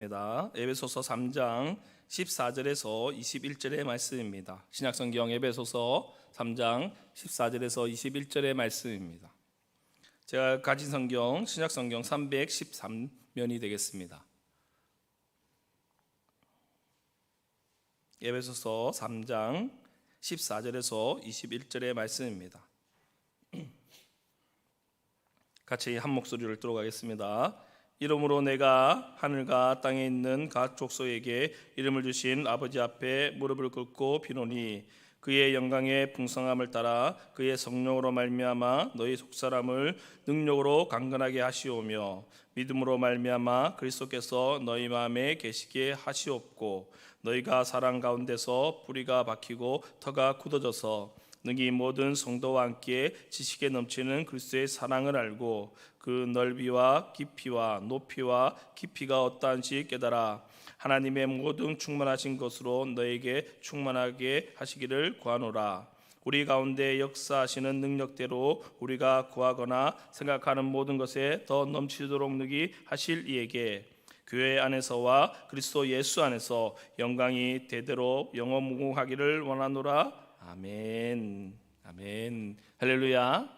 에베소서 3장 14절에서 21절의 말씀입니다. 신약성경 에베소서 3장 14절에서 21절의 말씀입니다. 제가 가진 성경 신약성경 313면이 되겠습니다. 에베소서 3장 14절에서 21절의 말씀입니다. 같이 한 목소리를 들어가겠습니다. 이러므로 내가 하늘과 땅에 있는 각 족속에게 이름을 주신 아버지 앞에 무릎을 꿇고 비노니 그의 영광의 풍성함을 따라 그의 성령으로 말미암아 너희 속사람을 능력으로 강건하게 하시오며 믿음으로 말미암아 그리스도께서 너희 마음에 계시게 하시옵고 너희가 사랑 가운데서 뿌리가 박히고 터가 굳어져서 능히 모든 성도와 함께 지식에 넘치는 그리스도의 사랑을 알고 그 넓이와 깊이와 높이와 깊이가 어떠한지 깨달아 하나님의 모든 충만하신 것으로 너에게 충만하게 하시기를 구하노라. 우리 가운데 역사하시는 능력대로 우리가 구하거나 생각하는 모든 것에 더 넘치도록 능히 하실 이에게 교회 안에서와 그리스도 예수 안에서 영광이 대대로 영원무궁하기를 원하노라. 아멘. 아멘. 할렐루야.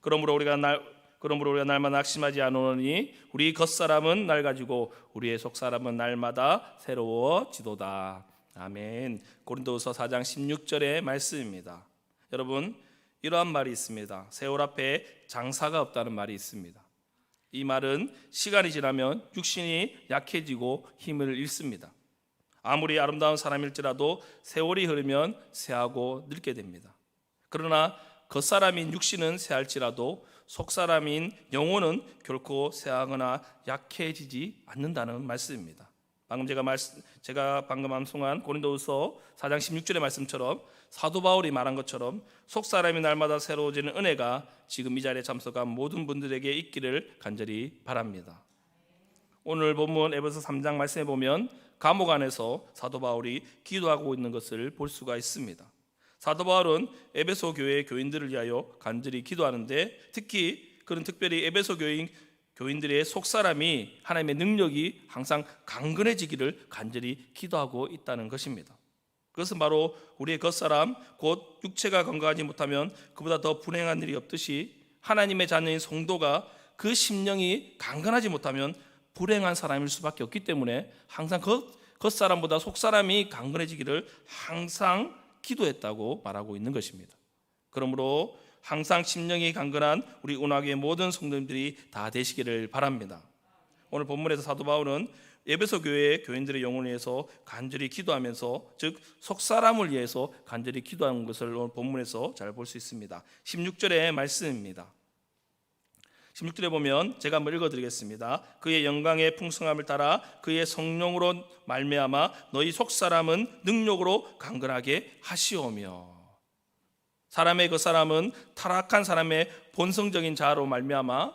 그러므로 우리가 날마다 낙심하지 않으니 우리 겉사람은 낡아지고 우리의 속사람은 날마다 새로워지도다. 아멘. 고린도후서 4장 16절의 말씀입니다. 여러분, 이러한 말이 있습니다. 세월 앞에 장사가 없다는 말이 있습니다. 이 말은 시간이 지나면 육신이 약해지고 힘을 잃습니다. 아무리 아름다운 사람일지라도 세월이 흐르면 쇠하고 늙게 됩니다. 그러나 겉사람인 육신은 쇠할지라도 속사람인 영혼은 결코 쇠하거나 약해지지 않는다는 말씀입니다. 제가 방금 암송한 고린도후서 4장 16절의 말씀처럼 사도 바울이 말한 것처럼 속사람이 날마다 새로워지는 은혜가 지금 이 자리에 참석한 모든 분들에게 있기를 간절히 바랍니다. 오늘 본문 에베소 3장 말씀에 보면 감옥 안에서 사도 바울이 기도하고 있는 것을 볼 수가 있습니다. 사도 바울은 에베소 교회 교인들을 위하여 간절히 기도하는데 특히 그는 특별히 에베소 교인들의 속사람이 하나님의 능력이 항상 강건해지기를 간절히 기도하고 있다는 것입니다. 그것은 바로 우리의 겉사람 곧 육체가 건강하지 못하면 그보다 더 불행한 일이 없듯이 하나님의 자녀인 성도가 그 심령이 강건하지 못하면 불행한 사람일 수밖에 없기 때문에 항상 겉사람보다 속사람이 강건해지기를 항상 기도했다고 말하고 있는 것입니다. 그러므로 항상 심령이 강건한 우리 운하교의 모든 성도님들이 다 되시기를 바랍니다. 오늘 본문에서 사도 바울은 에베소 교회의 교인들의 영혼을 위해서 간절히 기도하면서 즉 속사람을 위해서 간절히 기도하는 것을 오늘 본문에서 잘 볼 수 있습니다. 16절의 말씀입니다. 16절에 보면 제가 한번 읽어드리겠습니다. 그의 영광의 풍성함을 따라 그의 성령으로 말미암아 너희 속사람은 능력으로 강건하게 하시오며. 사람의 그 사람은 타락한 사람의 본성적인 자아로 말미암아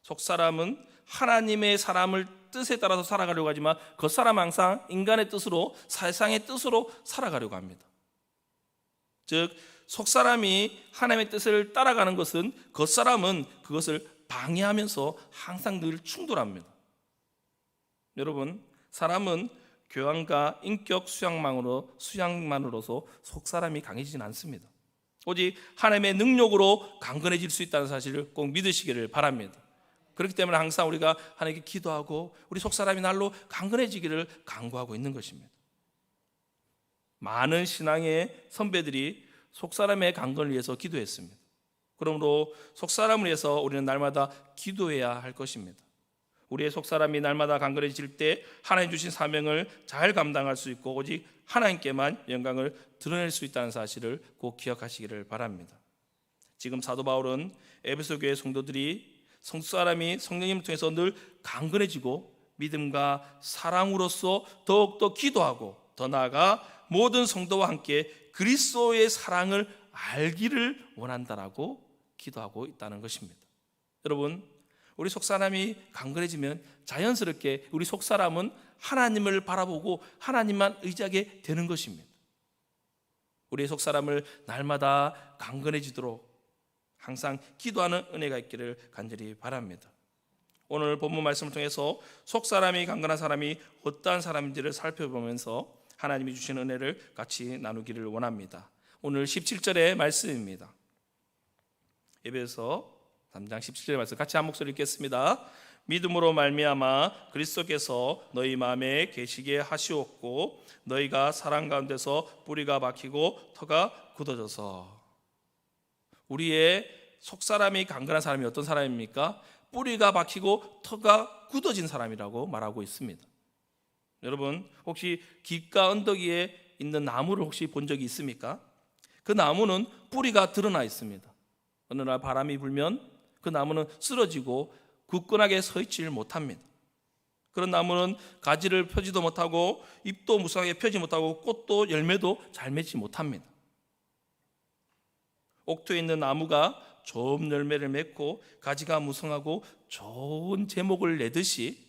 속사람은 하나님의 사람을 뜻에 따라서 살아가려고 하지만 그 사람은 항상 인간의 뜻으로 세상의 뜻으로 살아가려고 합니다. 즉 속사람이 하나님의 뜻을 따라가는 것은 겉사람은 그것을 방해하면서 항상 늘 충돌합니다. 여러분, 사람은 교양과 인격 수양만으로서 속사람이 강해지진 않습니다. 오직 하나님의 능력으로 강건해질 수 있다는 사실을 꼭 믿으시기를 바랍니다. 그렇기 때문에 항상 우리가 하나님께 기도하고 우리 속사람이 날로 강건해지기를 간구하고 있는 것입니다. 많은 신앙의 선배들이 속사람의 강건을 위해서 기도했습니다. 그러므로 속사람을 위해서 우리는 날마다 기도해야 할 것입니다. 우리의 속사람이 날마다 강건해질 때 하나님 주신 사명을 잘 감당할 수 있고 오직 하나님께만 영광을 드러낼 수 있다는 사실을 꼭 기억하시기를 바랍니다. 지금 사도 바울은 에베소 교회 성도들이 속사람이 성령님을 통해서 늘 강건해지고 믿음과 사랑으로서 더욱더 기도하고 더 나아가 모든 성도와 함께 그리스도의 사랑을 알기를 원한다라고 기도하고 있다는 것입니다. 여러분, 우리 속사람이 강건해지면 자연스럽게 우리 속사람은 하나님을 바라보고 하나님만 의지하게 되는 것입니다. 우리의 속사람을 날마다 강건해지도록 항상 기도하는 은혜가 있기를 간절히 바랍니다. 오늘 본문 말씀을 통해서 속사람이 강건한 사람이 어떠한 사람인지를 살펴보면서 하나님이 주신 은혜를 같이 나누기를 원합니다. 오늘 17절의 말씀입니다. 에베소 3장 17절의 말씀 같이 한 목소리 읽겠습니다. 믿음으로 말미암아 그리스도께서 너희 마음에 계시게 하시옵고 너희가 사랑 가운데서 뿌리가 박히고 터가 굳어져서. 우리의 속사람이 강건한 사람이 어떤 사람입니까? 뿌리가 박히고 터가 굳어진 사람이라고 말하고 있습니다. 여러분 혹시 길가 언덕 위에 있는 나무를 혹시 본 적이 있습니까? 그 나무는 뿌리가 드러나 있습니다. 어느 날 바람이 불면 그 나무는 쓰러지고 굳건하게 서 있지를 못합니다. 그런 나무는 가지를 펴지도 못하고 잎도 무성하게 펴지 못하고 꽃도 열매도 잘 맺지 못합니다. 옥토에 있는 나무가 좋은 열매를 맺고 가지가 무성하고 좋은 제목을 내듯이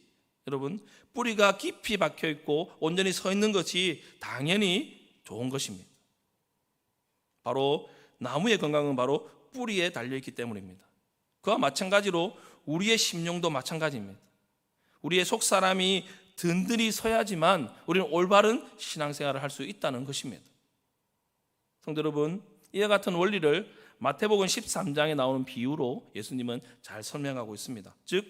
여러분 뿌리가 깊이 박혀 있고 온전히 서 있는 것이 당연히 좋은 것입니다. 바로 나무의 건강은 바로 뿌리에 달려있기 때문입니다. 그와 마찬가지로 우리의 심령도 마찬가지입니다. 우리의 속사람이 든든히 서야지만 우리는 올바른 신앙생활을 할 수 있다는 것입니다. 성도 여러분, 이와 같은 원리를 마태복음 13장에 나오는 비유로 예수님은 잘 설명하고 있습니다. 즉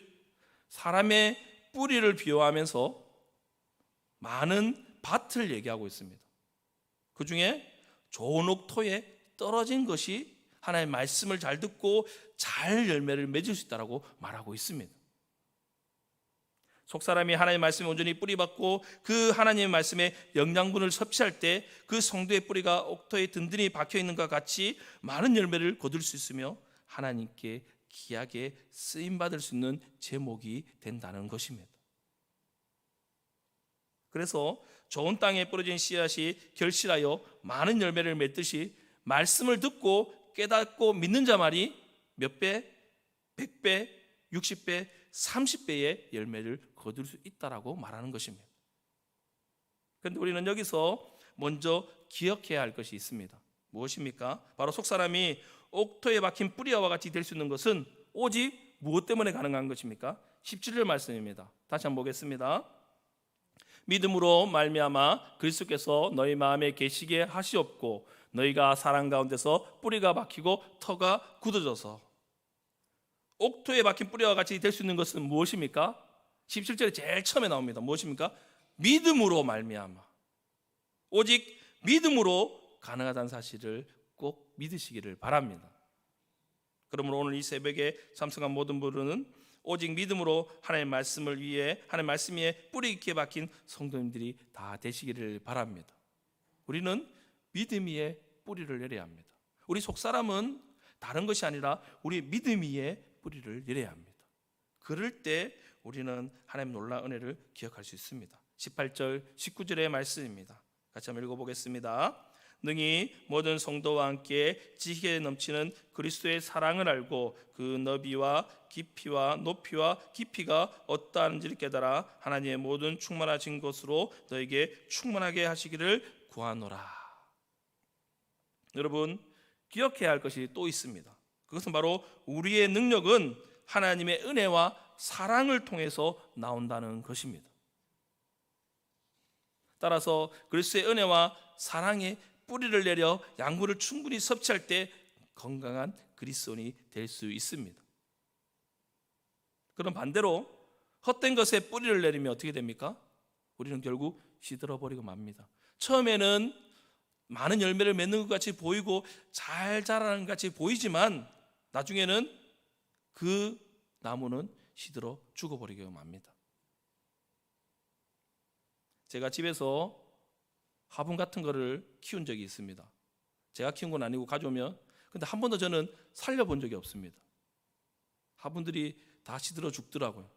사람의 뿌리를 비유하면서 많은 밭을 얘기하고 있습니다. 그 중에 좋은 옥토에 떨어진 것이 하나님의 말씀을 잘 듣고 잘 열매를 맺을 수 있다고 말하고 있습니다. 속사람이 하나님의 말씀에 온전히 뿌리박고 그 하나님의 말씀에 영양분을 섭취할 때 그 성도의 뿌리가 옥토에 든든히 박혀있는 것과 같이 많은 열매를 거둘 수 있으며 하나님께 귀하게 쓰임받을 수 있는 제목이 된다는 것입니다. 그래서 좋은 땅에 뿌려진 씨앗이 결실하여 많은 열매를 맺듯이 말씀을 듣고 깨닫고 믿는 자만이 몇 배, 100배, 60배, 30배의 열매를 거둘 수 있다라고 말하는 것입니다. 그런데 우리는 여기서 먼저 기억해야 할 것이 있습니다. 무엇입니까? 바로 속사람이 옥토에 박힌 뿌리와 같이 될 수 있는 것은 오직 무엇 때문에 가능한 것입니까? 17절 말씀입니다. 다시 한번 보겠습니다. 믿음으로 말미암아 그리스도께서 너희 마음에 계시게 하시옵고 너희가 사랑 가운데서 뿌리가 박히고 터가 굳어져서. 옥토에 박힌 뿌리와 같이 될 수 있는 것은 무엇입니까? 17절에 제일 처음에 나옵니다. 무엇입니까? 믿음으로 말미암아. 오직 믿음으로 가능하다는 사실을 꼭 믿으시기를 바랍니다. 그러므로 오늘 이 새벽에 참석한 모든 분들은 오직 믿음으로 하나님의 말씀을 위해 하나님의 말씀 위에 뿌리 깊게 박힌 성도님들이 다 되시기를 바랍니다. 우리는 믿음 위에 뿌리를 내려야 합니다. 우리 속사람은 다른 것이 아니라 우리 믿음 위에 뿌리를 내려야 합니다. 그럴 때 우리는 하나님의 놀라운 은혜를 기억할 수 있습니다. 18절 19절의 말씀입니다. 같이 한번 읽어보겠습니다. 능히 모든 성도와 함께 지식에 넘치는 그리스도의 사랑을 알고 그 너비와 깊이와 높이와 깊이가 어떠한지를 깨달아 하나님의 모든 충만하신 것으로 너에게 충만하게 하시기를 구하노라. 여러분 기억해야 할 것이 또 있습니다. 그것은 바로 우리의 능력은 하나님의 은혜와 사랑을 통해서 나온다는 것입니다. 따라서 그리스도의 은혜와 사랑에 뿌리를 내려 양분을 충분히 섭취할 때 건강한 그리스도인이 될 수 있습니다. 그럼 반대로 헛된 것에 뿌리를 내리면 어떻게 됩니까? 우리는 결국 시들어버리고 맙니다. 처음에는 많은 열매를 맺는 것 같이 보이고 잘 자라는 것 같이 보이지만 나중에는 그 나무는 시들어 죽어버리고 맙니다. 제가 집에서 화분 같은 거를 키운 적이 있습니다. 제가 키운 건 아니고 가져오면 근데 한 번도 저는 살려본 적이 없습니다. 화분들이 다 시들어 죽더라고요.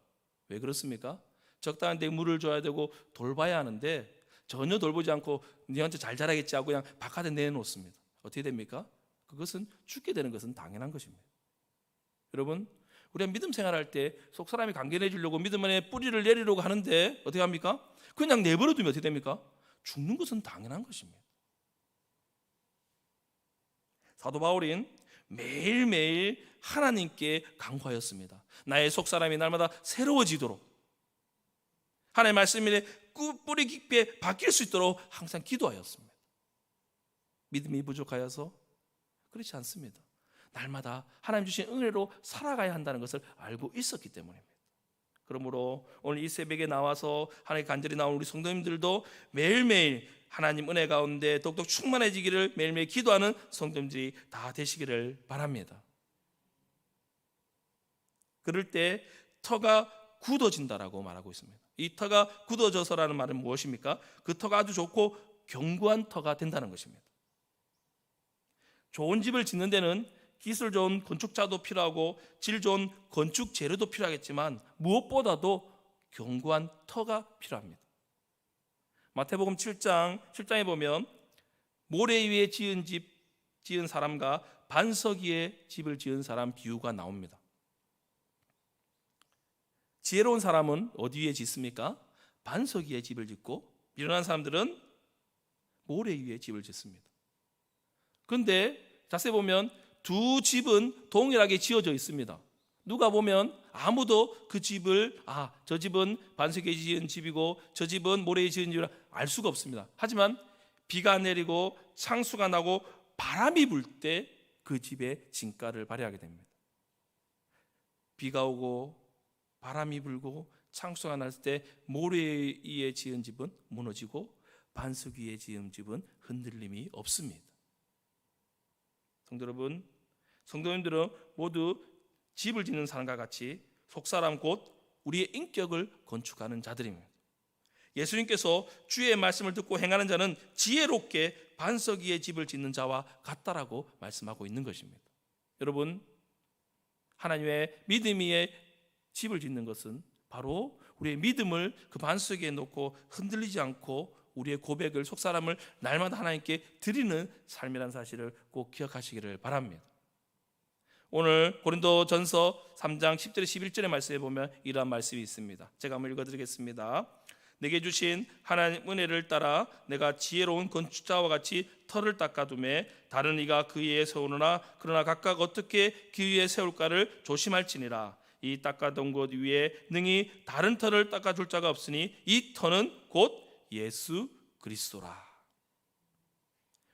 왜 그렇습니까? 적당한 데 물을 줘야 되고 돌봐야 하는데 전혀 돌보지 않고 니한테 잘 자라겠지 하고 그냥 바깥에 내놓습니다. 어떻게 됩니까? 그것은 죽게 되는 것은 당연한 것입니다. 여러분 우리가 믿음 생활할 때 속사람이 강건해 지려고 믿음 안에 뿌리를 내리려고 하는데 어떻게 합니까? 그냥 내버려 두면 어떻게 됩니까? 죽는 것은 당연한 것입니다. 사도 바울은 매일매일 하나님께 간구하였습니다. 나의 속사람이 날마다 새로워지도록 하나님의 말씀에 뿌리 깊게 박힐 수 있도록 항상 기도하였습니다. 믿음이 부족하여서 그렇지 않습니다. 날마다 하나님 주신 은혜로 살아가야 한다는 것을 알고 있었기 때문입니다. 그러므로 오늘 이 새벽에 나와서 하나님 간절히 나온 우리 성도님들도 매일매일 하나님 은혜 가운데 독독 충만해지기를 매일매일 기도하는 성도님들이 다 되시기를 바랍니다. 그럴 때 터가 굳어진다라고 말하고 있습니다. 이 터가 굳어져서라는 말은 무엇입니까? 그 터가 아주 좋고 견고한 터가 된다는 것입니다. 좋은 집을 짓는 데는 기술 좋은 건축자도 필요하고 질 좋은 건축 재료도 필요하겠지만 무엇보다도 견고한 터가 필요합니다. 마태복음 7장에 보면 모래 위에 지은 사람과 반석 위에 집을 지은 사람 비유가 나옵니다. 지혜로운 사람은 어디 위에 짓습니까? 반석 위에 집을 짓고 미련한 사람들은 모래 위에 집을 짓습니다. 그런데 자세히 보면 두 집은 동일하게 지어져 있습니다. 누가 보면 아무도 그 집을 저 집은 반석에 지은 집이고 저 집은 모래에 지은 집이라 알 수가 없습니다. 하지만 비가 내리고 창수가 나고 바람이 불 때 그 집의 진가를 발휘하게 됩니다. 비가 오고 바람이 불고 창수가 날 때 모래 위에 지은 집은 무너지고 반석 위에 지은 집은 흔들림이 없습니다. 성도 여러분, 성도님들은 모두 집을 짓는 사람과 같이 속사람 곧 우리의 인격을 건축하는 자들입니다. 예수님께서 주의 말씀을 듣고 행하는 자는 지혜롭게 반석 위에 집을 짓는 자와 같다라고 말씀하고 있는 것입니다. 여러분, 하나님의 믿음 위에 집을 짓는 것은 바로 우리의 믿음을 그 반석 위에 놓고 흔들리지 않고 우리의 고백을 속사람을 날마다 하나님께 드리는 삶이라는 사실을 꼭 기억하시기를 바랍니다. 오늘 고린도전서 3장 10절에 11절의 말씀에 보면 이러한 말씀이 있습니다. 제가 한번 읽어드리겠습니다. 내게 주신 하나님 은혜를 따라 내가 지혜로운 건축자와 같이 터를 닦아두매 다른 이가 그 위에 세우느나 그러나 각각 어떻게 그 위에 세울까를 조심할지니라. 이 닦아둔 곳 위에 능히 다른 터를 닦아줄 자가 없으니 이 터는 곧 예수 그리스도라.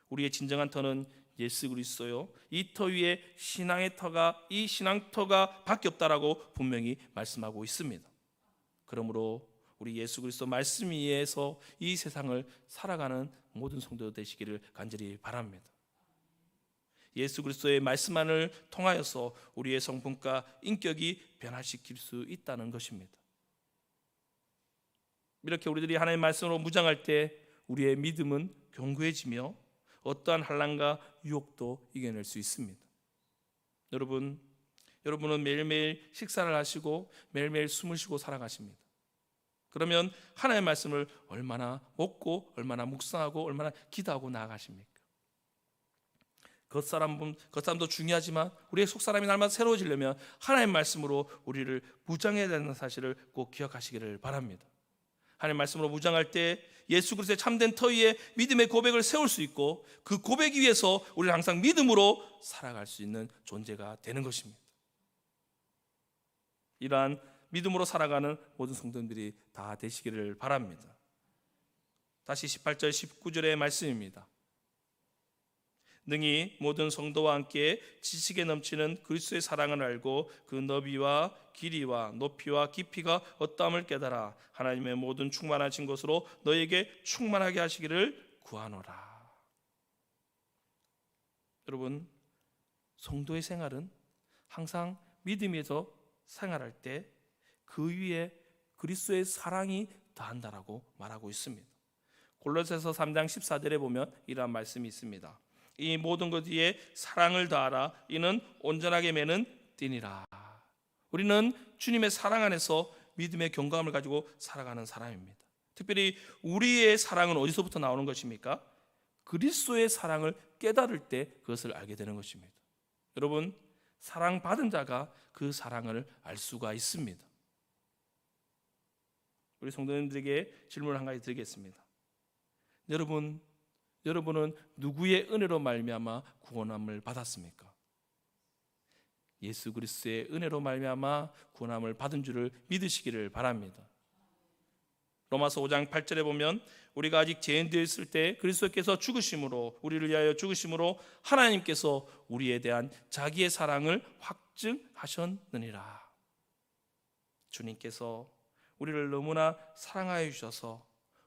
우리의 진정한 터는 예수 그리스도요. 이 터 위에 신앙의 터가 이 신앙터가 밖에 없다라고 분명히 말씀하고 있습니다. 그러므로 우리 예수 그리스도 말씀 위에서 이 세상을 살아가는 모든 성도 되시기를 간절히 바랍니다. 예수 그리스도의 말씀만을 통하여서 우리의 성품과 인격이 변화시킬 수 있다는 것입니다. 이렇게 우리들이 하나님의 말씀으로 무장할 때 우리의 믿음은 견고해지며 어떠한 환난과 유혹도 이겨낼 수 있습니다. 여러분은 매일매일 식사를 하시고 매일매일 숨을 쉬고 살아가십니다. 그러면 하나님의 말씀을 얼마나 먹고 얼마나 묵상하고 얼마나 기도하고 나아가십니까? 겉사람도 중요하지만 우리의 속사람이 날마다 새로워지려면 하나님의 말씀으로 우리를 무장해야 되는 사실을 꼭 기억하시기를 바랍니다. 하나님의 말씀으로 무장할 때 예수 그리스도의 참된 터 위에 믿음의 고백을 세울 수 있고 그 고백 위에서 우리는 항상 믿음으로 살아갈 수 있는 존재가 되는 것입니다. 이러한 믿음으로 살아가는 모든 성도들이 다 되시기를 바랍니다. 다시 18절 19절의 말씀입니다. 능히 모든 성도와 함께 지식에 넘치는 그리스도의 사랑을 알고 그 너비와 길이와 높이와 깊이가 어떠함을 깨달아 하나님의 모든 충만하신 것으로 너에게 충만하게 하시기를 구하노라. 여러분, 성도의 생활은 항상 믿음에서 생활할 때 그 위에 그리스도의 사랑이 더한다라고 말하고 있습니다. 골로새서 3장 14절에 보면 이러한 말씀이 있습니다. 이 모든 것 위에 사랑을 더하라. 이는 온전하게 매는 띠니라. 우리는 주님의 사랑 안에서 믿음의 경감을 가지고 살아가는 사람입니다. 특별히 우리의 사랑은 어디서부터 나오는 것입니까? 그리스도의 사랑을 깨달을 때 그것을 알게 되는 것입니다. 여러분, 사랑받은 자가 그 사랑을 알 수가 있습니다. 우리 성도님들에게 질문을 한 가지 드리겠습니다. 여러분은 누구의 은혜로 말미암아 구원함을 받았습니까? 예수 그리스도의 은혜로 말미암아 구원함을 받은 줄을 믿으시기를 바랍니다. 로마서 5장 8절에 보면 우리가 아직 죄인되어 있을 때 그리스도께서 죽으심으로, 우리를 위하여 죽으심으로 하나님께서 우리에 대한 자기의 사랑을 확증하셨느니라. 주님께서 우리를 너무나 사랑하여 주셔서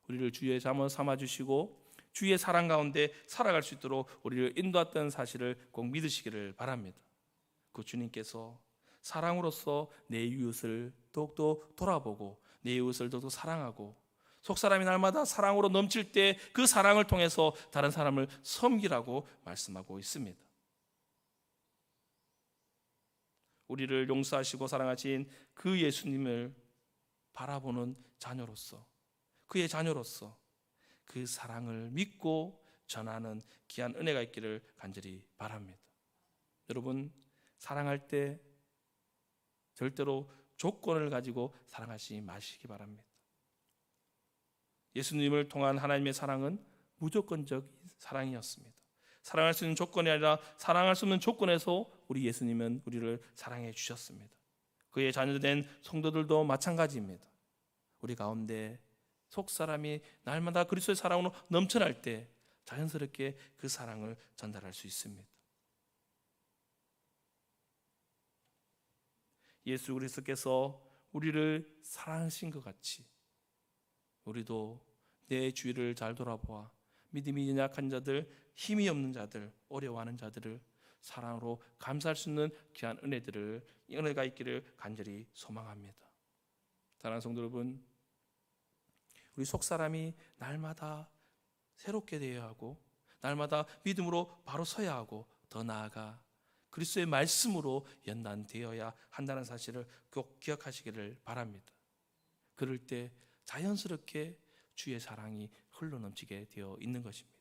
우리를 주의 자녀 삼아 주시고 주의 사랑 가운데 살아갈 수 있도록 우리를 인도했던 사실을 꼭 믿으시기를 바랍니다. 그 주님께서 사랑으로서 내 이웃을 더욱더 돌아보고 내 이웃을 더욱더 사랑하고 속사람이 날마다 사랑으로 넘칠 때 그 사랑을 통해서 다른 사람을 섬기라고 말씀하고 있습니다. 우리를 용서하시고 사랑하신 그 예수님을 바라보는 자녀로서, 그의 자녀로서 그 사랑을 믿고 전하는 귀한 은혜가 있기를 간절히 바랍니다. 여러분, 사랑할 때 절대로 조건을 가지고 사랑하지 마시기 바랍니다. 예수님을 통한 하나님의 사랑은 무조건적 사랑이었습니다. 사랑할 수 있는 조건이 아니라 사랑할 수 없는 조건에서 우리 예수님은 우리를 사랑해 주셨습니다. 그의 자녀된 성도들도 마찬가지입니다. 우리 가운데 속사람이 날마다 그리스도의 사랑으로 넘쳐날 때 자연스럽게 그 사랑을 전달할 수 있습니다. 예수 그리스도께서 우리를 사랑하신 것 같이 우리도 내 주위를 잘 돌아보아 믿음이 연약한 자들, 힘이 없는 자들, 어려워하는 자들을 사랑으로 감사할 수 있는 귀한 은혜가 있기를 간절히 소망합니다. 사랑하는 성도 여러분, 우리 속사람이 날마다 새롭게 되어야 하고 날마다 믿음으로 바로 서야 하고 더 나아가 그리스도의 말씀으로 연단되어야 한다는 사실을 꼭 기억하시기를 바랍니다. 그럴 때 자연스럽게 주의 사랑이 흘러넘치게 되어 있는 것입니다.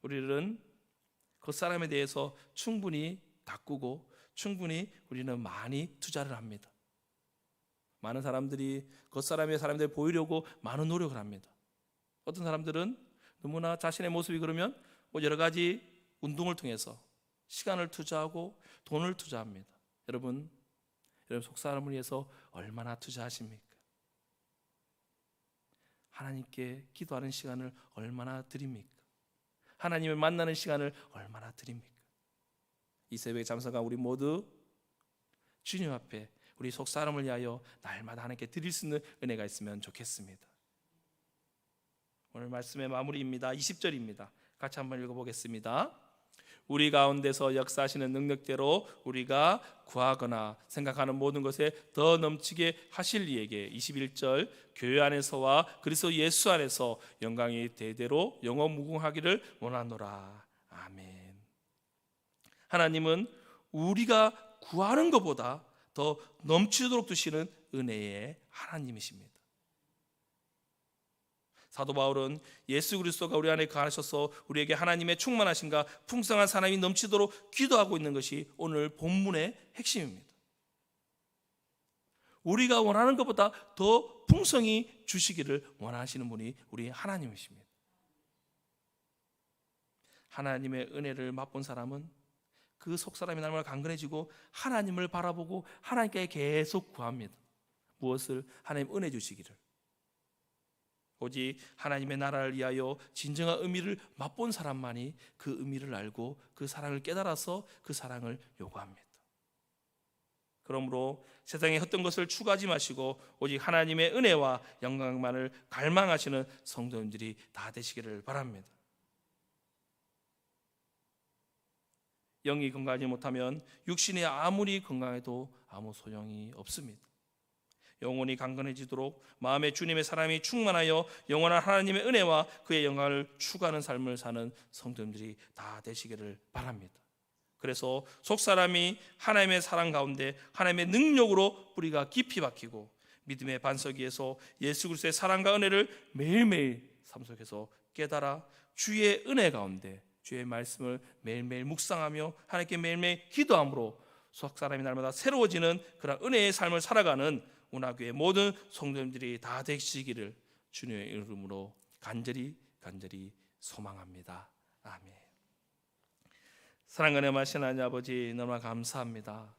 우리는 그 사람에 대해서 충분히 가꾸고 충분히 우리는 많이 투자를 합니다. 많은 사람들이 그 사람들 보이려고 많은 노력을 합니다. 어떤 사람들은 너무나 자신의 모습이 그러면 여러 가지 운동을 통해서 시간을 투자하고 돈을 투자합니다. 여러분 속사람을 위해서 얼마나 투자하십니까? 하나님께 기도하는 시간을 얼마나 드립니까? 하나님을 만나는 시간을 얼마나 드립니까? 이 새벽에 참석한 우리 모두 주님 앞에 우리 속사람을 위하여 날마다 하나님께 드릴 수 있는 은혜가 있으면 좋겠습니다. 오늘 말씀의 마무리입니다. 20절입니다. 같이 한번 읽어보겠습니다. 우리 가운데서 역사하시는 능력대로 우리가 구하거나 생각하는 모든 것에 더 넘치게 하실 이에게 21절 교회 안에서와 그리스도 예수 안에서 영광이 대대로 영원무궁하기를 원하노라. 아멘. 하나님은 우리가 구하는 것보다 더 넘치도록 두시는 은혜의 하나님이십니다. 사도 바울은 예수 그리스도가 우리 안에 거하셔서 우리에게 하나님의 충만하심과 풍성한 사랑이 넘치도록 기도하고 있는 것이 오늘 본문의 핵심입니다. 우리가 원하는 것보다 더 풍성히 주시기를 원하시는 분이 우리 하나님이십니다. 하나님의 은혜를 맛본 사람은 그 속사람이 날마다 강건해지고 하나님을 바라보고 하나님께 계속 구합니다. 무엇을? 하나님 은혜 주시기를. 오직 하나님의 나라를 위하여 진정한 의미를 맛본 사람만이 그 의미를 알고 그 사랑을 깨달아서 그 사랑을 요구합니다. 그러므로 세상의 헛된 것을 추구하지 마시고 오직 하나님의 은혜와 영광만을 갈망하시는 성도님들이 다 되시기를 바랍니다. 영이 건강하지 못하면 육신이 아무리 건강해도 아무 소용이 없습니다. 영혼이 강건해지도록 마음에 주님의 사랑이 충만하여 영원한 하나님의 은혜와 그의 영광을 추구하는 삶을 사는 성도님들이 다 되시기를 바랍니다. 그래서 속사람이 하나님의 사랑 가운데 하나님의 능력으로 뿌리가 깊이 박히고 믿음의 반석 위에서 예수 그리스도의 사랑과 은혜를 매일매일 삶 속에서 깨달아 주의 은혜 가운데 주의 말씀을 매일매일 묵상하며 하나님께 매일매일 기도함으로 속사람이 날마다 새로워지는 그런 은혜의 삶을 살아가는 운하교의 모든 성도님들이 다 되시기를 주님의 이름으로 간절히 소망합니다. 아멘. 사랑과 은혜 많으신 하나님 아버지 너무나 감사합니다.